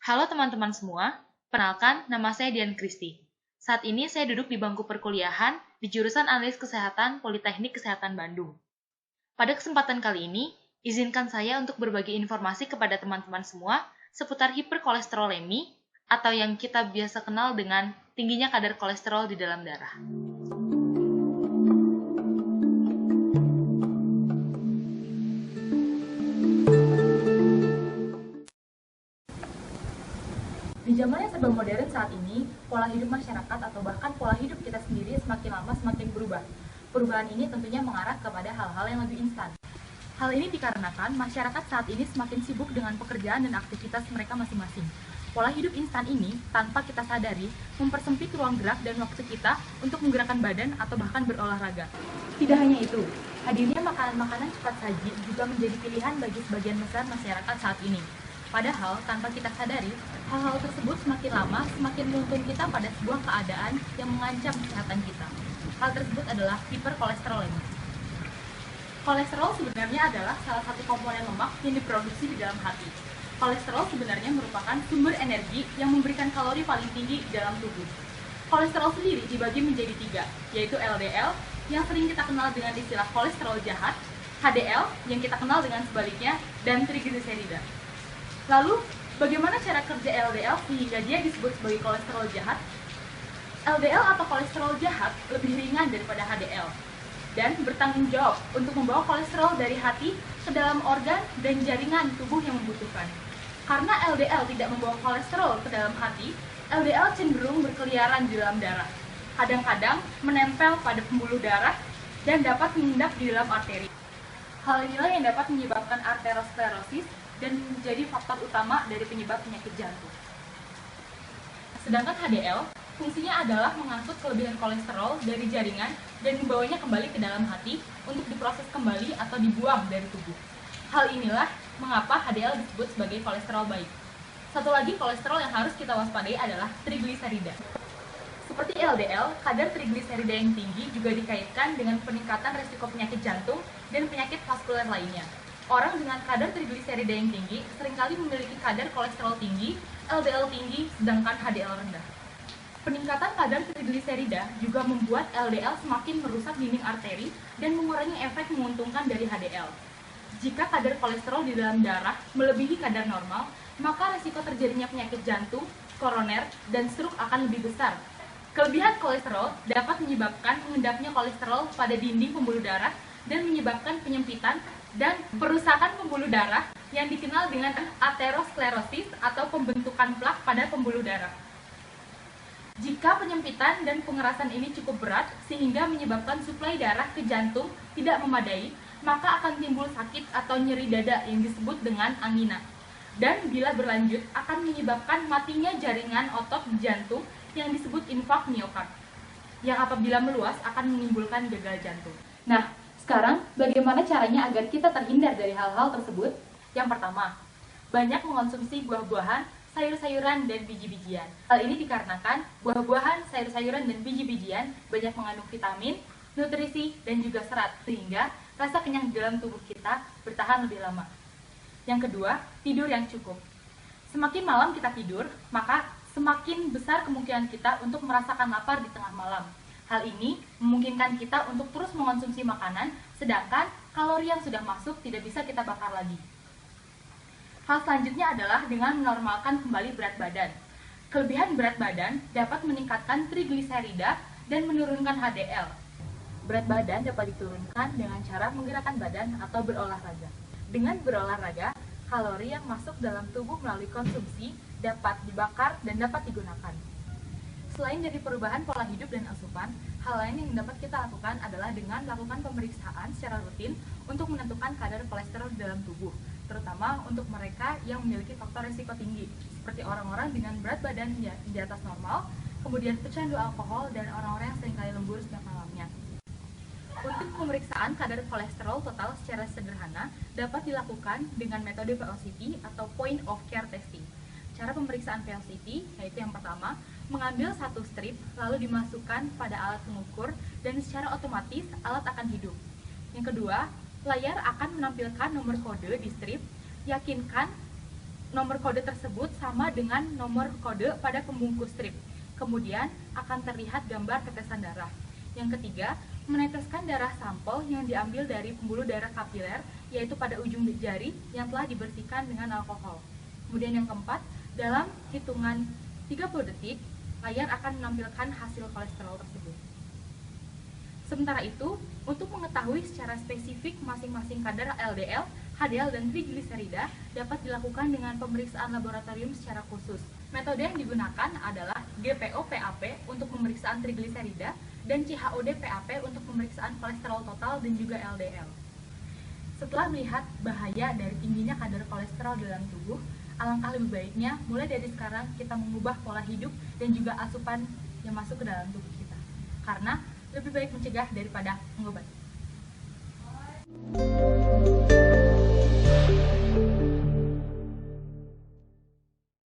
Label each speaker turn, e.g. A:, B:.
A: Halo teman-teman semua, perkenalkan nama saya Dian Kristi. Saat ini saya duduk di bangku perkuliahan di jurusan Analis Kesehatan Politeknik Kesehatan Bandung. Pada kesempatan kali ini, izinkan saya untuk berbagi informasi kepada teman-teman semua seputar hiperkolesterolemi atau yang kita biasa kenal dengan tingginya kadar kolesterol di dalam darah. Di zaman yang serba modern saat ini, pola hidup masyarakat atau bahkan pola hidup kita sendiri semakin lama semakin berubah. Perubahan ini tentunya mengarah kepada hal-hal yang lebih instan. Hal ini dikarenakan masyarakat saat ini semakin sibuk dengan pekerjaan dan aktivitas mereka masing-masing. Pola hidup instan ini, tanpa kita sadari, mempersempit ruang gerak dan waktu kita untuk menggerakkan badan atau bahkan berolahraga. Tidak hanya itu, hadirnya makanan-makanan cepat saji juga menjadi pilihan bagi sebagian besar masyarakat saat ini. Padahal, tanpa kita sadari, hal-hal tersebut semakin lama semakin menuntun kita pada sebuah keadaan yang mengancam kesehatan kita. Hal tersebut adalah hiperkolesterolemi. Kolesterol sebenarnya adalah salah satu komponen lemak yang diproduksi di dalam hati. Kolesterol sebenarnya merupakan sumber energi yang memberikan kalori paling tinggi di dalam tubuh. Kolesterol sendiri dibagi menjadi 3, yaitu LDL, yang sering kita kenal dengan istilah kolesterol jahat, HDL, yang kita kenal dengan sebaliknya, dan trigliserida. Lalu, bagaimana cara kerja LDL sehingga dia disebut sebagai kolesterol jahat? LDL atau kolesterol jahat lebih ringan daripada HDL dan bertanggung jawab untuk membawa kolesterol dari hati ke dalam organ dan jaringan tubuh yang membutuhkan. Karena LDL tidak membawa kolesterol ke dalam hati, LDL cenderung berkeliaran di dalam darah. Kadang-kadang menempel pada pembuluh darah dan dapat mengendap di dalam arteri. Hal inilah yang dapat menyebabkan arteriosklerosis dan menjadi faktor utama dari penyebab penyakit jantung. Sedangkan HDL, fungsinya adalah mengangkut kelebihan kolesterol dari jaringan dan membawanya kembali ke dalam hati untuk diproses kembali atau dibuang dari tubuh. Hal inilah mengapa HDL disebut sebagai kolesterol baik. Satu lagi kolesterol yang harus kita waspadai adalah trigliserida. Seperti LDL, kadar trigliserida yang tinggi juga dikaitkan dengan peningkatan risiko penyakit jantung dan penyakit vaskuler lainnya. Orang dengan kadar trigliserida yang tinggi seringkali memiliki kadar kolesterol tinggi, LDL tinggi, sedangkan HDL rendah. Peningkatan kadar trigliserida juga membuat LDL semakin merusak dinding arteri dan mengurangi efek menguntungkan dari HDL. Jika kadar kolesterol di dalam darah melebihi kadar normal, maka risiko terjadinya penyakit jantung, koroner, dan stroke akan lebih besar. Kelebihan kolesterol dapat menyebabkan mengendapnya kolesterol pada dinding pembuluh darah dan menyebabkan penyempitan dan perusakan pembuluh darah yang dikenal dengan aterosklerosis atau pembentukan plak pada pembuluh darah. Jika penyempitan dan pengerasan ini cukup berat sehingga menyebabkan suplai darah ke jantung tidak memadai, maka akan timbul sakit atau nyeri dada yang disebut dengan angina. Dan bila berlanjut akan menyebabkan matinya jaringan otot di jantung yang disebut infark miokard, yang apabila meluas akan menimbulkan gagal jantung. Nah, sekarang bagaimana caranya agar kita terhindar dari hal-hal tersebut? Yang pertama, banyak mengonsumsi buah-buahan, sayur-sayuran, dan biji-bijian. Hal ini dikarenakan buah-buahan, sayur-sayuran, dan biji-bijian banyak mengandung vitamin, nutrisi, dan juga serat, sehingga rasa kenyang di dalam tubuh kita bertahan lebih lama. Yang kedua, tidur yang cukup. Semakin malam kita tidur, maka semakin besar kemungkinan kita untuk merasakan lapar di tengah malam. Hal ini memungkinkan kita untuk terus mengonsumsi makanan, sedangkan kalori yang sudah masuk tidak bisa kita bakar lagi. Hal selanjutnya adalah dengan menormalkan kembali berat badan. Kelebihan berat badan dapat meningkatkan trigliserida dan menurunkan HDL. Berat badan dapat diturunkan dengan cara menggerakkan badan atau berolahraga. Dengan berolahraga, kalori yang masuk dalam tubuh melalui konsumsi dapat dibakar dan dapat digunakan. Selain dari perubahan pola hidup dan asupan, hal lain yang dapat kita lakukan adalah dengan melakukan pemeriksaan secara rutin untuk menentukan kadar kolesterol di dalam tubuh, terutama untuk mereka yang memiliki faktor risiko tinggi, seperti orang-orang dengan berat badan di atas normal, kemudian pecandu alkohol, dan orang-orang yang seringkali lembur setiap malamnya. Untuk pemeriksaan kadar kolesterol total secara sederhana dapat dilakukan dengan metode VLCT atau Point of Care Testing. Cara pemeriksaan VLCT yaitu yang pertama, mengambil satu strip lalu dimasukkan pada alat pengukur dan secara otomatis alat akan hidup. Yang kedua, layar akan menampilkan nomor kode di strip. Yakinkan nomor kode tersebut sama dengan nomor kode pada pembungkus strip. Kemudian akan terlihat gambar tetesan darah. Yang ketiga, meneteskan darah sampel yang diambil dari pembuluh darah kapiler, yaitu pada ujung jari yang telah dibersihkan dengan alkohol. Kemudian yang keempat, dalam hitungan 30 detik, layar akan menampilkan hasil kolesterol tersebut. Sementara itu, untuk mengetahui secara spesifik masing-masing kadar LDL, HDL, dan trigliserida dapat dilakukan dengan pemeriksaan laboratorium secara khusus. Metode yang digunakan adalah GPO-PAP untuk pemeriksaan trigliserida dan CHOD-PAP untuk pemeriksaan kolesterol total dan juga LDL. Setelah melihat bahaya dari tingginya kadar kolesterol dalam tubuh, alangkah lebih baiknya mulai dari sekarang kita mengubah pola hidup dan juga asupan yang masuk ke dalam tubuh kita. Karena lebih baik mencegah daripada mengobati.